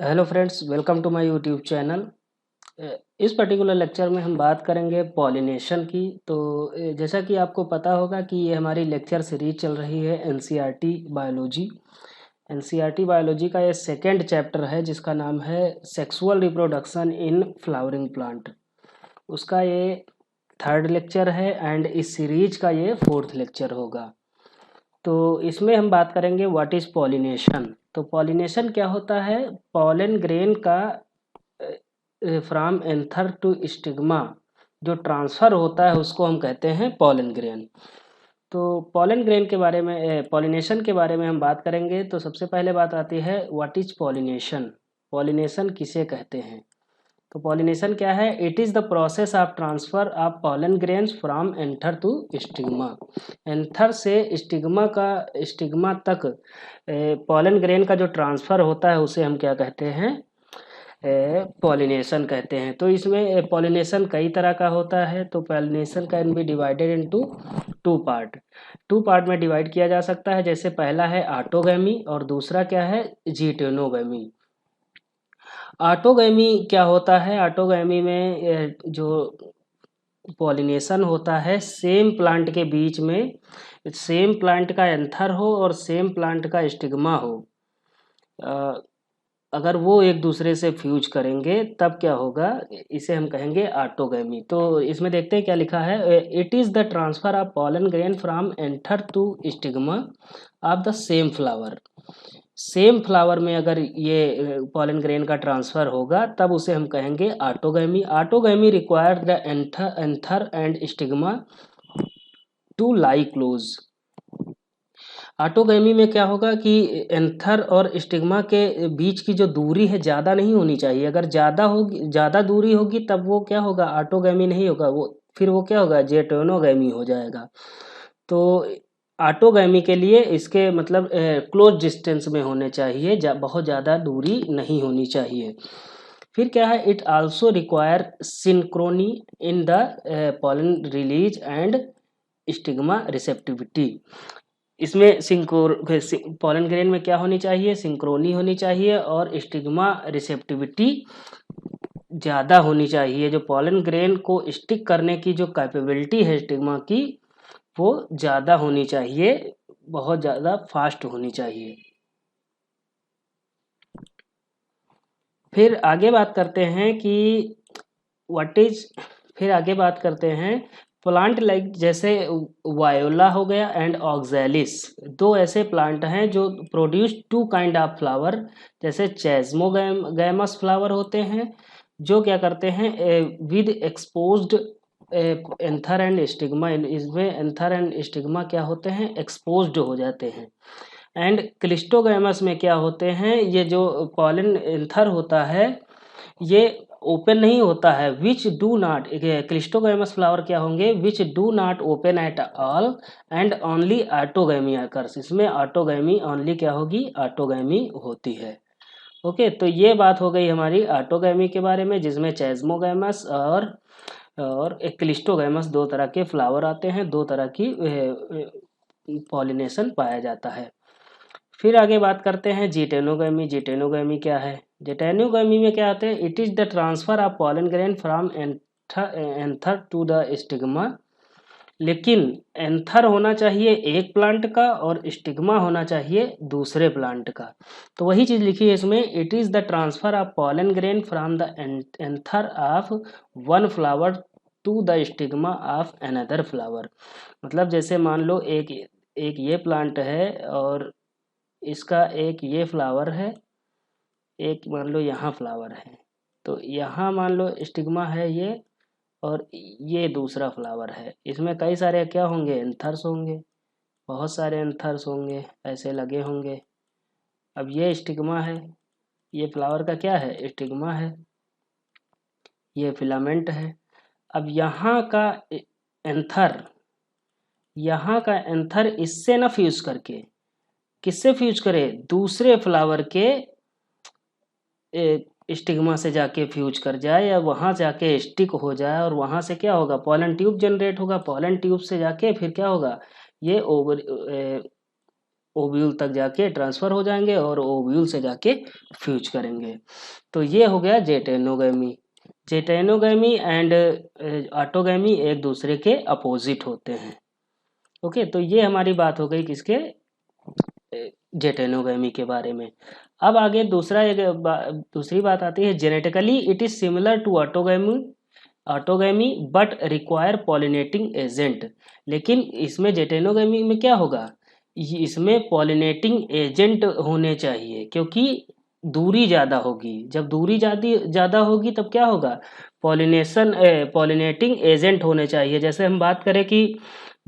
Hello friends, welcome to my YouTube channel. इस particular lecture में हम बात करेंगे पॉलिनेशन की। तो जैसा कि आपको पता होगा कि ये हमारी लेक्चर सीरीज चल रही है एनसीईआरटी बायोलॉजी। एनसीईआरटी बायोलॉजी का ये सेकेंड चैप्टर है जिसका नाम है sexual reproduction in flowering plant. उसका ये थर्ड लेक्चर है एंड इस सीरीज का ये फोर्थ लेक्चर होगा। तो इसमें हम बात करेंगे व्हाट इज़ पॉलिनेशन। तो पॉलिनेशन क्या होता है? पॉलन ग्रेन का फ्रॉम एंथर टू स्टिग्मा जो ट्रांसफ़र होता है उसको हम कहते हैं पॉलन ग्रेन। तो पॉलन ग्रेन के बारे में पॉलिनेशन के बारे में हम बात करेंगे। तो सबसे पहले बात आती है व्हाट इज़ पॉलिनेशन। पॉलिनेशन किसे कहते हैं? तो पॉलिनेशन क्या है? It is the process of transfer of pollen grains from anther to stigma. Anther से स्टिग्मा तक पॉलन ग्रेन का जो ट्रांसफ़र होता है उसे हम क्या कहते हैं? पॉलिनेशन कहते हैं। तो इसमें पॉलिनेशन कई तरह का होता है। तो pollination can be divided into two part में डिवाइड किया जा सकता है। जैसे पहला है ऑटोगैमी और दूसरा क्या है? जीटेनोगैमी। ऑटोगैमी क्या होता है? ऑटोगैमी में जो पॉलिनेशन होता है सेम प्लांट के बीच में, सेम प्लांट का एंथर हो और सेम प्लांट का स्टिग्मा हो। अगर वो एक दूसरे से फ्यूज करेंगे तब क्या होगा? इसे हम कहेंगे ऑटोगैमी। तो इसमें देखते हैं क्या लिखा है। It is the transfer of pollen grain from anther to stigma of the same flower. Same flower में अगर ये पॉलन ग्रेन का ट्रांसफ़र होगा तब उसे हम कहेंगे autogamy. Autogamy require the anther and stigma to lie close. Autogamy में क्या होगा कि एंथर और स्टिग्मा के बीच की जो दूरी है ज़्यादा नहीं होनी चाहिए। अगर ज़्यादा दूरी होगी तब वो क्या होगा? ऑटोगैमी नहीं होगा, वो फिर वो क्या होगा? जेटोनोगैमी हो जाएगा। तो ऑटोगैमी के लिए इसके मतलब क्लोज डिस्टेंस में होने चाहिए, बहुत ज़्यादा दूरी नहीं होनी चाहिए। फिर क्या है? It also require synchrony in the pollen release and stigma receptivity. इसमें पॉलन ग्रेन में क्या होनी चाहिए? सिंक्रोनी होनी चाहिए और स्टिग्मा रिसेप्टिविटी ज़्यादा होनी चाहिए। जो पॉलन ग्रेन को स्टिक करने की जो कैपेबिलिटी है स्टिग्मा की, वो ज़्यादा होनी चाहिए, बहुत ज़्यादा फास्ट होनी चाहिए। फिर आगे बात करते हैं कि व्हाट इज फिर आगे बात करते हैं प्लांट लाइक जैसे वायोला हो गया एंड ऑक्सैलिस। दो ऐसे प्लांट हैं जो produce two kind of flower. जैसे चेस्मोगैमस फ्लावर होते हैं जो क्या करते हैं? With exposed anther and stigma. इसमें एंथर एंड स्टिग्मा क्या होते हैं? एक्सपोज्ड हो जाते हैं। एंड क्लिस्टोगैमस में क्या होते हैं? ये जो पॉलन एंथर होता है ये ओपन नहीं होता है। Which do not, cleistogamous flower क्या होंगे? Which do not open at all and only autogamy occurs. इसमें ऑटोगैमी ओनली क्या होगी? ऑटोगैमी होती है। ओके, तो ये बात हो गई हमारी ऑटोगैमी के बारे में, जिसमें चेस्मोगैमस और एक क्लिस्टोगैमस दो तरह के फ्लावर आते हैं, दो तरह की पॉलिनेशन पाया जाता है। फिर आगे बात करते हैं जिटेनोगैमी। जिटेनोगैमी क्या है? जिटेनोगैमी में क्या आते हैं? It is the transfer of pollen grain from anther to the stigma. लेकिन एंथर होना चाहिए एक प्लांट का और स्टिग्मा होना चाहिए दूसरे प्लांट का। तो वही चीज़ लिखी है इसमें, it is the transfer of pollen grain from the anther of one flower to the stigma of another flower. मतलब जैसे मान लो एक एक ये प्लांट है और इसका एक ये फ्लावर है, एक मान लो यहाँ फ्लावर है। तो यहाँ मान लो स्टिग्मा है ये और ये दूसरा फ्लावर है। इसमें कई सारे क्या होंगे? एंथर्स होंगे, बहुत सारे एंथर्स होंगे, ऐसे लगे होंगे। अब ये स्टिग्मा है, ये फ्लावर का क्या है? स्टिग्मा है, ये फिलामेंट है। अब एंथर यहाँ का एंथर इससे ना फ्यूज करके किससे फ्यूज करे? दूसरे फ्लावर के स्टिग्मा से जाके फ्यूज कर जाए या वहाँ जाके स्टिक हो जाए और वहाँ से क्या होगा? पॉलन ट्यूब जनरेट होगा। पॉलन ट्यूब से जाके फिर क्या होगा? ये ओव्यूल तक जाके ट्रांसफ़र हो जाएंगे और ओव्यूल से जाके फ्यूज करेंगे। तो ये हो गया जेटेनोगैमी। जेटेनोगैमी एंड ऑटोगैमी एक दूसरे के अपोजिट होते हैं। ओके, तो ये हमारी बात हो गई किसके, जेटेनोगैमी के बारे में। अब आगे दूसरी बात आती है, genetically it is similar to autogamy but require pollinating agent. लेकिन इसमें जेटेनोगैमी में क्या होगा, इसमें पॉलिनेटिंग एजेंट होने चाहिए, क्योंकि दूरी ज़्यादा होगी। जब दूरी ज़्यादा होगी तब क्या होगा, पॉलिनेटिंग एजेंट होने चाहिए। जैसे हम बात करें कि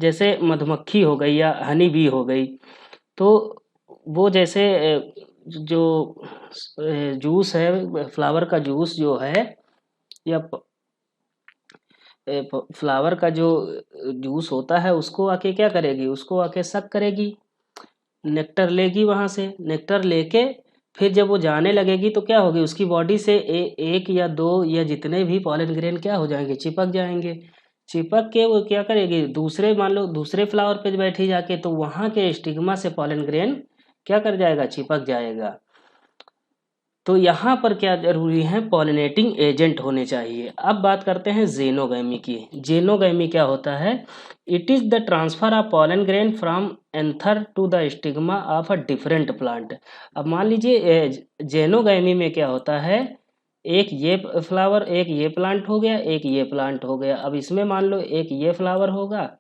जैसे मधुमक्खी हो गई या हनी बी हो गई, तो वो जैसे जो जूस है, फ्लावर का जूस जो है, या फ्लावर का जो जूस होता है, उसको आके क्या करेगी, उसको आके सक करेगी, नेक्टर लेगी, वहाँ से नेक्टर लेके फिर जब वो जाने लगेगी तो क्या होगी, उसकी बॉडी से एक या दो या जितने भी पॉलन ग्रेन क्या हो जाएंगे, चिपक जाएंगे। चिपक के वो क्या करेगी, दूसरे मान लो दूसरे फ्लावर पे बैठी जाके, तो वहाँ के स्टिग्मा से पॉलन ग्रेन क्या कर जाएगा, चिपक जाएगा। तो यहाँ पर क्या जरूरी है, पॉलिनेटिंग एजेंट होने चाहिए। अब बात करते हैं जेनोगैमी की। जेनोगैमी क्या होता है, it is the transfer of pollen grain from anther to the stigma of a different plant. अब मान लीजिए जेनोगैमी में क्या होता है, एक ये फ्लावर, एक ये प्लांट हो गया, एक ये प्लांट हो गया। अब इसमें मान लो एक ये फ्लावर होगा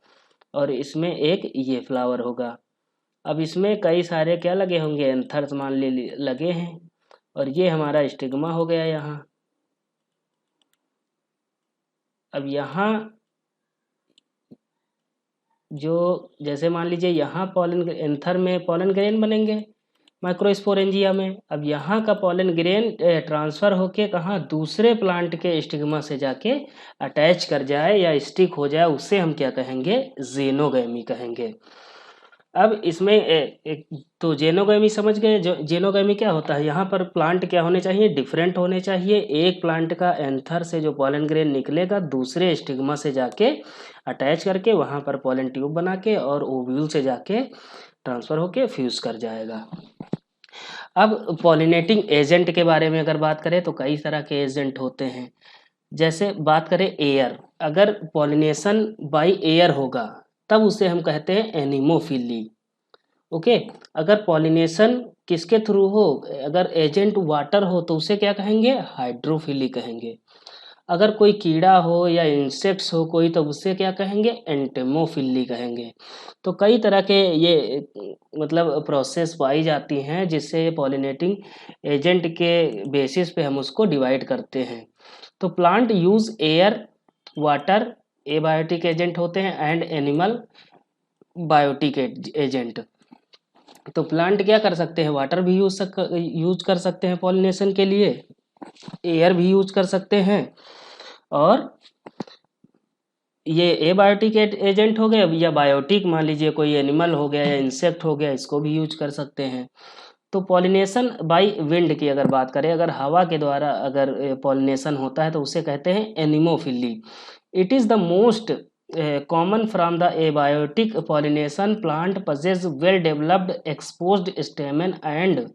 और इसमें एक ये फ्लावर होगा। अब इसमें कई सारे क्या लगे होंगे, एंथर्स मान ले लगे हैं, और ये हमारा स्टिग्मा हो गया यहाँ। अब यहाँ जो जैसे मान लीजिए यहाँ पॉलन एंथर में पॉलन ग्रेन बनेंगे माइक्रोस्पोरेंजिया में। अब यहाँ का पॉलन ग्रेन ट्रांसफ़र होके कहाँ, दूसरे प्लांट के स्टिग्मा से जाके अटैच कर जाए या स्टिक हो जाए, उससे हम क्या कहेंगे, जेनोगैमी कहेंगे। अब इसमें एक तो जेनोगैमी समझ गए। जेनोगैमी क्या होता है, यहाँ पर प्लांट क्या होने चाहिए, डिफरेंट होने चाहिए। एक प्लांट का एंथर से जो पॉलन ग्रेन निकलेगा दूसरे स्टिग्मा से जाके अटैच करके वहाँ पर पॉलन ट्यूब बना के और ओव्यूल से जाके ट्रांसफ़र होके फ्यूज कर जाएगा। अब पॉलिनेटिंग एजेंट के बारे में अगर बात करें तो कई तरह के एजेंट होते हैं। जैसे बात करें एयर, अगर पॉलिनेशन बाय एयर होगा तब उसे हम कहते हैं एनिमोफिली। ओके, अगर पॉलिनेशन किसके थ्रू हो, अगर एजेंट वाटर हो तो उसे क्या कहेंगे, हाइड्रोफिली कहेंगे। अगर कोई कीड़ा हो या इंसेक्ट्स हो कोई, तो उससे क्या कहेंगे, एंटेमोफिली कहेंगे। तो कई तरह के ये मतलब प्रोसेस पाई जाती हैं जिससे पॉलिनेटिंग एजेंट के बेसिस पे हम उसको डिवाइड करते हैं। तो plant use air, water abiotic agent होते हैं एंड एनिमल बायोटिक एजेंट। तो प्लांट क्या कर सकते हैं, वाटर भी यूज कर सकते हैं पॉलिनेशन के लिए, एयर भी यूज कर सकते हैं, और ये एबायोटिक एजेंट हो गए या बायोटिक, मान लीजिए कोई एनिमल हो गया या इंसेक्ट हो गया, इसको भी यूज कर सकते हैं। तो पॉलिनेशन बाय विंड की अगर बात करें, अगर हवा के द्वारा अगर पॉलिनेशन होता है तो उसे कहते हैं anemophily. It is the most common from the abiotic pollination. Plant possess well developed exposed stamen and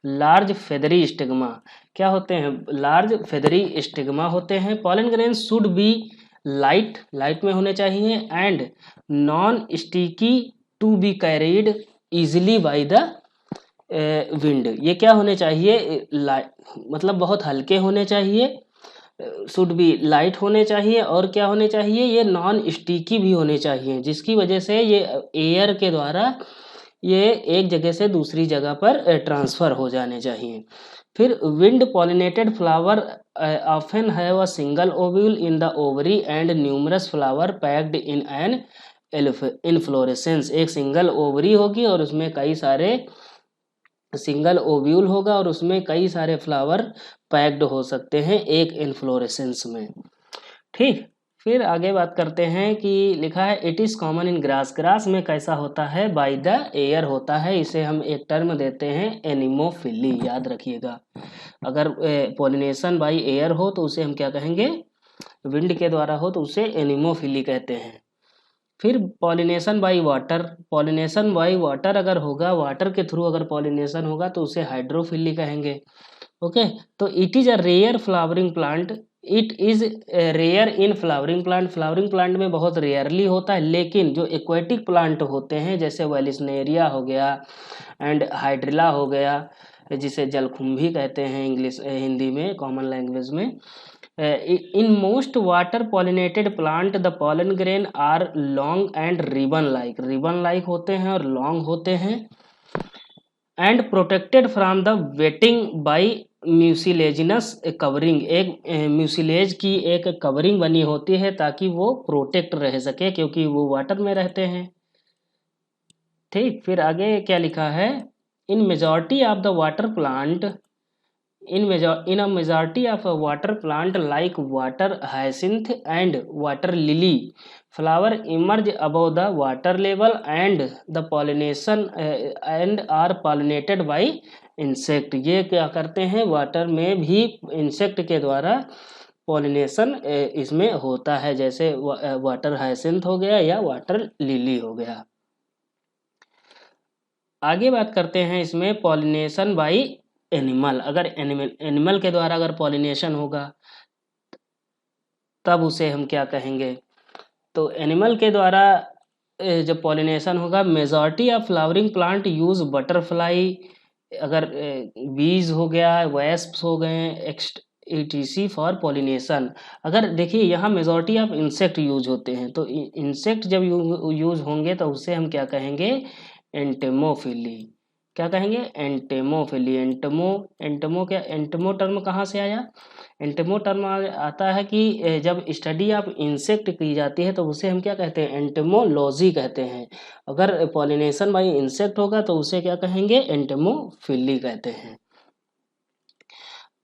large feathery stigma. क्या होते हैं, लार्ज फेदरी स्टिग्मा होते हैं। Pollen grain should be light में होने चाहिए and non sticky to be carried easily by the wind. ये क्या होने चाहिए, मतलब बहुत हल्के होने चाहिए, शुड बी लाइट होने चाहिए, और क्या होने चाहिए, ये नॉन स्टिकी भी होने चाहिए, जिसकी वजह से ये एयर के द्वारा ये एक जगह से दूसरी जगह पर ट्रांसफ़र हो जाने चाहिए। फिर wind pollinated flower often have a single ovule in the ovary and numerous flower packed in an inflorescence. एक सिंगल ओवरी होगी और उसमें कई सारे सिंगल ओव्यूल होगा और उसमें कई सारे फ्लावर पैक्ड हो सकते हैं एक इनफ्लोरेसेंस में। ठीक, फिर आगे बात करते हैं कि लिखा है it is common in grass. Grass में कैसा होता है, बाय द एयर होता है। इसे हम एक टर्म देते हैं एनिमोफिली, याद रखिएगा। अगर पॉलिनेशन बाय एयर हो तो उसे हम क्या कहेंगे, विंड के द्वारा हो तो उसे एनिमोफिली कहते हैं। फिर pollination by water, pollination by water अगर होगा, वाटर के थ्रू अगर पॉलिनेशन होगा तो उसे हाइड्रोफिली कहेंगे। ओके, तो it is a rare flowering plant, it is rare in flowering plant, flowering plant में बहुत रेयरली होता है, लेकिन जो एक्वेटिक प्लांट होते हैं जैसे वेलिस्नेरिया हो गया एंड हाइड्रिला हो गया, जिसे जलकुंभी कहते हैं इंग्लिश हिंदी में कॉमन लैंग्वेज में, in most water pollinated plant the pollen grain are long and ribbon like होते हैं और लॉन्ग होते हैं, and protected from the wetting by mucilaginous covering, एक म्यूसिलेज की एक कवरिंग बनी होती है ताकि वो प्रोटेक्ट रह सके क्योंकि वो वाटर में रहते हैं। ठीक, फिर आगे क्या लिखा है, इन majority of the water plant, in a majority of a water plant like water hyacinth and water lily, flower emerge above the water level and the pollination and are pollinated by insect। ये क्या करते हैं, water में भी insect के द्वारा pollination इसमें होता है, जैसे वाटर हाइसिंथ हो गया या वाटर लिली हो गया। आगे बात करते हैं इसमें पॉलिनेशन बाई एनिमल, अगर एनिमल के द्वारा अगर पॉलिनेशन होगा तब उसे हम क्या कहेंगे, तो एनिमल के द्वारा जब पॉलिनेशन होगा, majority of flowering plant use butterfly, अगर बीज हो गया, वेस्प्स हो गए, etc फॉर पॉलिनेशन। अगर देखिए यहाँ मेजॉरिटी ऑफ इंसेक्ट यूज होते हैं, तो इंसेक्ट जब यूज होंगे तो उसे हम क्या कहेंगे, एंटेमोफिली। क्या कहेंगे, एंटेमोफिली। एंटेमो क्या, एंटेमो टर्म कहाँ से आया, एंटेमो टर्म आता है कि जब स्टडी ऑफ इंसेक्ट की जाती है तो उसे हम क्या कहते हैं, एंटेमोलॉजी कहते हैं। अगर पॉलिनेशन बाई इंसेक्ट होगा तो उसे क्या कहेंगे, एंटेमोफिली कहते हैं।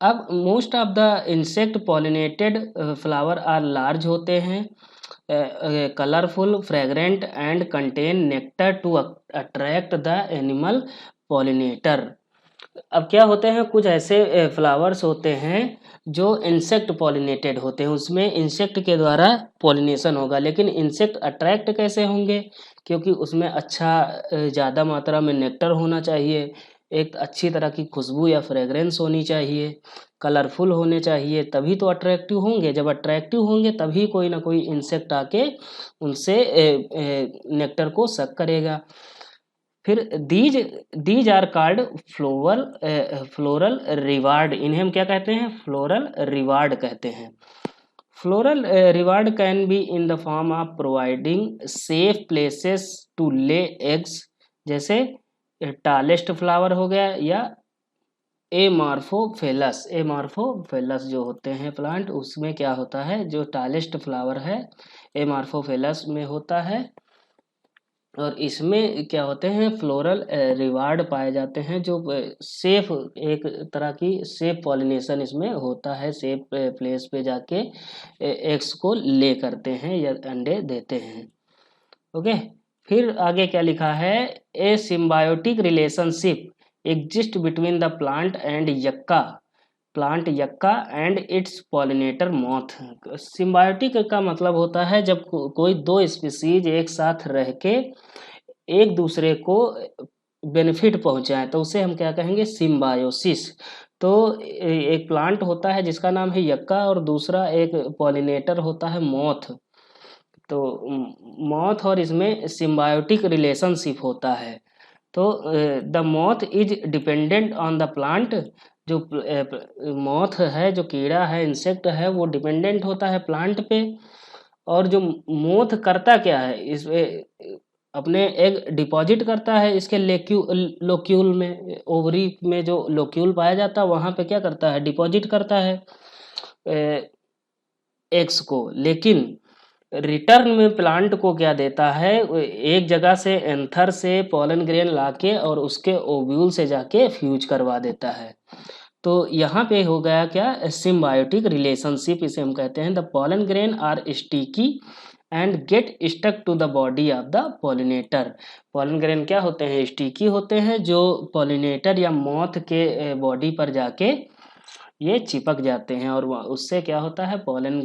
अब most of the insect pollinated flower are large होते हैं, colourful, fragrant and contain nectar to attract the animal pollinator. अब क्या होते हैं, कुछ ऐसे फ्लावर्स होते हैं जो इंसेक्ट पॉलिनेटेड होते हैं, उसमें इंसेक्ट के द्वारा पॉलिनेशन होगा, लेकिन इंसेक्ट अट्रैक्ट कैसे होंगे, क्योंकि उसमें अच्छा ज़्यादा मात्रा में नेक्टर होना चाहिए, एक अच्छी तरह की खुशबू या फ्रेगरेंस होनी चाहिए, कलरफुल होने चाहिए, तभी तो अट्रैक्टिव होंगे। जब अट्रैक्टिव होंगे तभी कोई ना कोई इंसेक्ट आके उनसे नेक्टर को सक करेगा। फिर these are called floral reward, इन्हें हम क्या कहते हैं, फ्लोरल रिवार्ड कहते हैं। Floral reward can be in the form of providing safe places to lay eggs, जैसे टालेस्ट फ्लावर हो गया या एमार्फोफेलस जो होते हैं प्लांट, उसमें क्या होता है, जो टालेस्ट फ्लावर है एमार्फोफेलस में होता है, और इसमें क्या होते हैं, फ्लोरल रिवार्ड पाए जाते हैं, जो सेफ, एक तरह की सेफ पॉलिनेशन इसमें होता है, सेफ प्लेस पे जाके एग्स को ले करते हैं या अंडे देते हैं। ओके, फिर आगे क्या लिखा है, a symbiotic relationship exist between the plant yucca and its pollinator moth. Symbiotic का मतलब होता है जब कोई दो स्पीसीज एक साथ रह के एक दूसरे को बेनिफिट पहुंचाएं तो उसे हम क्या कहेंगे, सिम्बायोसिस। तो एक प्लांट होता है जिसका नाम है यक्का और दूसरा एक पॉलिनेटर होता है मॉथ, तो मॉथ और इसमें सिम्बायोटिक रिलेशनशिप होता है। तो the moth is dependent on the plant, जो मॉथ है, जो कीड़ा है, इंसेक्ट है, वो डिपेंडेंट होता है प्लांट पे। और जो मोथ करता क्या है, इस अपने एग डिपॉजिट करता है इसके लोक्यूल में, ओवरी में जो लोक्यूल पाया जाता है वहाँ पे क्या करता है, डिपॉजिट करता है एग्स को, लेकिन रिटर्न में प्लांट को क्या देता है, एक जगह से एंथर से पॉलन ग्रेन लाके और उसके ओव्यूल से जाके फ्यूज करवा देता है। तो यहाँ पे हो गया क्या, सिम्बायोटिक रिलेशनशिप इसे हम कहते हैं। The pollen grain are sticky and get stuck to the body of the pollinator. Pollen grain क्या होते हैं, स्टिकी होते हैं, जो पॉलिनेटर या मॉथ के बॉडी पर जाके ये चिपक जाते हैं, और उससे क्या होता है, पॉलन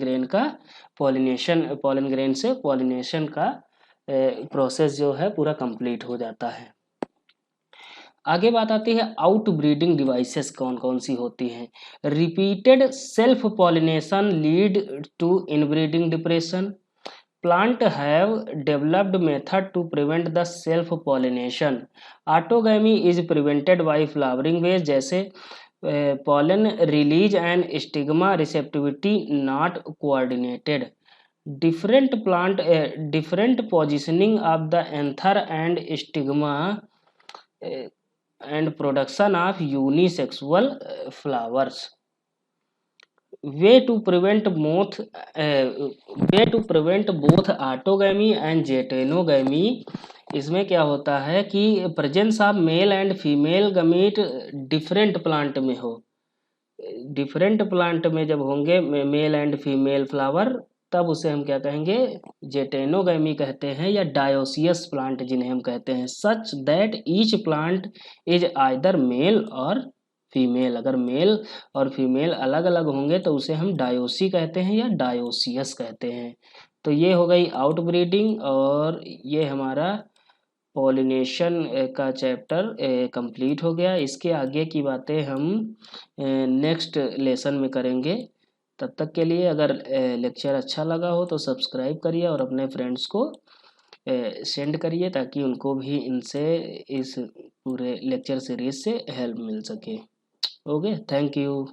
ग्रेन से पॉलिनेशन का प्रोसेस जो है पूरा कंप्लीट हो जाता है। आगे बात आती है आउट ब्रीडिंग डिवाइसेस कौन कौन सी होती हैं। Repeated self pollination lead to inbreeding depression. Plant have developed method to prevent the self pollination. Autogamy is prevented by flowering ways, जैसे pollen release and stigma receptivity not coordinated. Different positioning of the anther and stigma and production of unisexual flowers. Way to prevent both autogamy and jejunogamy. इसमें क्या होता है कि presence of male and female gamete different plant में हो, different plant में जब होंगे मेल एंड फीमेल फ्लावर, तब उसे हम क्या कहेंगे, जेटेनोगैमी कहते हैं, या डायोसियस प्लांट जिन्हें हम कहते हैं। Such that each plant is either male और फीमेल। अगर मेल और फीमेल अलग अलग होंगे तो उसे हम डायोसी कहते हैं या डायोसियस कहते हैं। तो ये हो गई आउट ब्रीडिंग, और ये हमारा पॉलिनेशन का चैप्टर कंप्लीट हो गया। इसके आगे की बातें हम नेक्स्ट लेसन में करेंगे। तब तक के लिए अगर लेक्चर अच्छा लगा हो तो सब्सक्राइब करिए और अपने फ्रेंड्स को सेंड करिए, ताकि उनको भी इनसे, इस पूरे लेक्चर सीरीज से हेल्प मिल सके। Okay, thank you.